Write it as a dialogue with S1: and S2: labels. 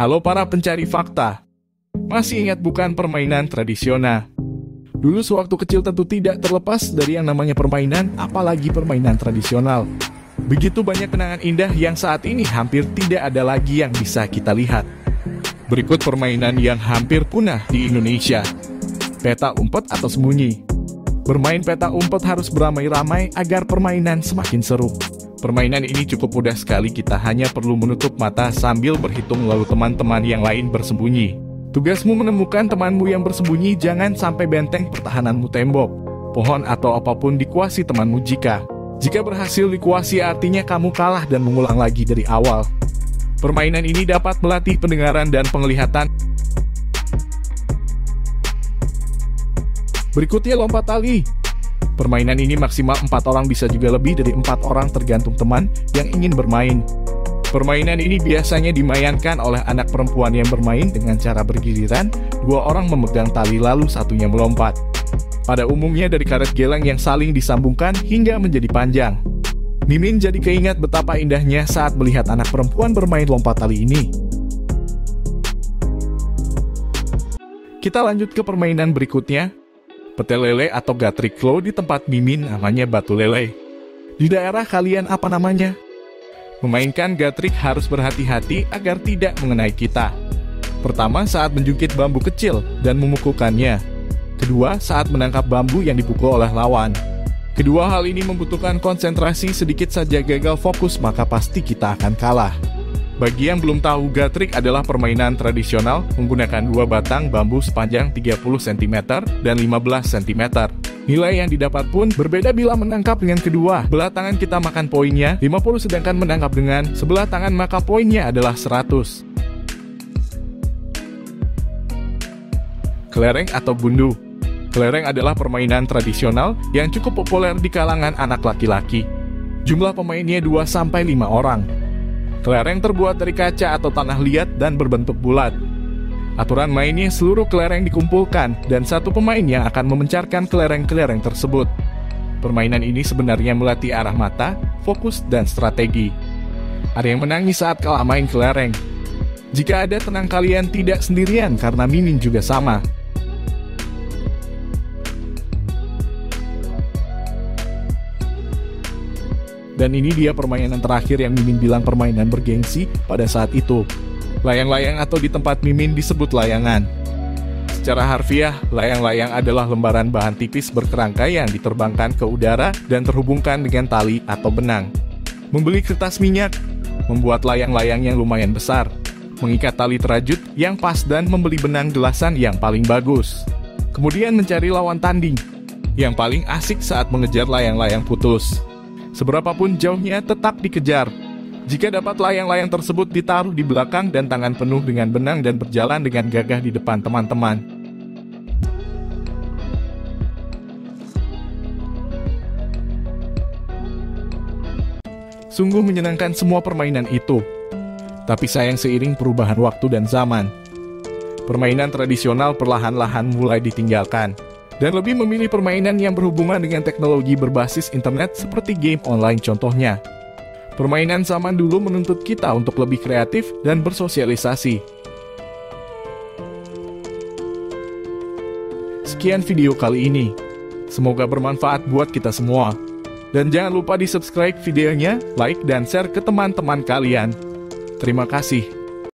S1: Halo para pencari fakta. Masih ingat bukan permainan tradisional? Dulu sewaktu kecil tentu tidak terlepas dari yang namanya permainan, apalagi permainan tradisional. Begitu banyak kenangan indah yang saat ini hampir tidak ada lagi yang bisa kita lihat. Berikut permainan yang hampir punah di Indonesia. Peta umpet atau sembunyi. Bermain peta umpet harus beramai-ramai agar permainan semakin seru. Permainan ini cukup mudah sekali, kita hanya perlu menutup mata sambil berhitung lalu teman-teman yang lain bersembunyi. Tugasmu menemukan temanmu yang bersembunyi, jangan sampai benteng pertahananmu tembok, pohon atau apapun dikuasai temanmu. Jika berhasil dikuasai artinya kamu kalah dan mengulang lagi dari awal. Permainan ini dapat melatih pendengaran dan penglihatan. Berikutnya lompat tali. Permainan ini maksimal 4 orang, bisa juga lebih dari 4 orang tergantung teman yang ingin bermain. Permainan ini biasanya dimainkan oleh anak perempuan yang bermain dengan cara bergiliran, 2 orang memegang tali lalu satunya melompat. Pada umumnya dari karet geleng yang saling disambungkan hingga menjadi panjang. Mimin jadi keingat betapa indahnya saat melihat anak perempuan bermain lompat tali ini. Kita lanjut ke permainan berikutnya. Petel lele atau gatrik claw, di tempat Mimin namanya batu lele. Di daerah kalian apa namanya? Memainkan gatrik harus berhati-hati agar tidak mengenai kita. Pertama, saat menjungkit bambu kecil dan memukulkannya. Kedua, saat menangkap bambu yang dipukul oleh lawan. Kedua hal ini membutuhkan konsentrasi, sedikit saja gagal fokus maka pasti kita akan kalah. Bagi yang belum tahu, gatrik adalah permainan tradisional menggunakan 2 batang bambu sepanjang 30 cm dan 15 cm. Nilai yang didapat pun berbeda bila menangkap dengan kedua belah tangan kita makan poinnya 50, sedangkan menangkap dengan sebelah tangan maka poinnya adalah 100. Kelereng atau gundu. Kelereng adalah permainan tradisional yang cukup populer di kalangan anak laki-laki. Jumlah pemainnya 2-5 orang. Kelereng terbuat dari kaca atau tanah liat dan berbentuk bulat. Aturan mainnya, seluruh kelereng dikumpulkan dan satu pemain yang akan memencarkan kelereng-kelereng tersebut. Permainan ini sebenarnya melatih arah mata, fokus, dan strategi. Ada yang menangis saat kalah main kelereng. Jika ada, tenang, kalian tidak sendirian karena Mimin juga sama. Dan ini dia permainan terakhir yang Mimin bilang permainan bergengsi pada saat itu. Layang-layang atau di tempat Mimin disebut layangan. Secara harfiah, layang-layang adalah lembaran bahan tipis berkerangka yang diterbangkan ke udara dan terhubungkan dengan tali atau benang. Membeli kertas minyak, membuat layang-layang yang lumayan besar, mengikat tali terajut yang pas dan membeli benang gelasan yang paling bagus. Kemudian mencari lawan tanding yang paling asik saat mengejar layang-layang putus. Seberapapun jauhnya tetap dikejar. Jika dapat, layang-layang tersebut ditaruh di belakang dan tangan penuh dengan benang dan berjalan dengan gagah di depan teman-teman. Sungguh menyenangkan semua permainan itu. Tapi sayang, seiring perubahan waktu dan zaman, permainan tradisional perlahan-lahan mulai ditinggalkan dan lebih memilih permainan yang berhubungan dengan teknologi berbasis internet seperti game online contohnya. Permainan zaman dulu menuntut kita untuk lebih kreatif dan bersosialisasi. Sekian video kali ini. Semoga bermanfaat buat kita semua. Dan jangan lupa di subscribe videonya, like dan share ke teman-teman kalian. Terima kasih.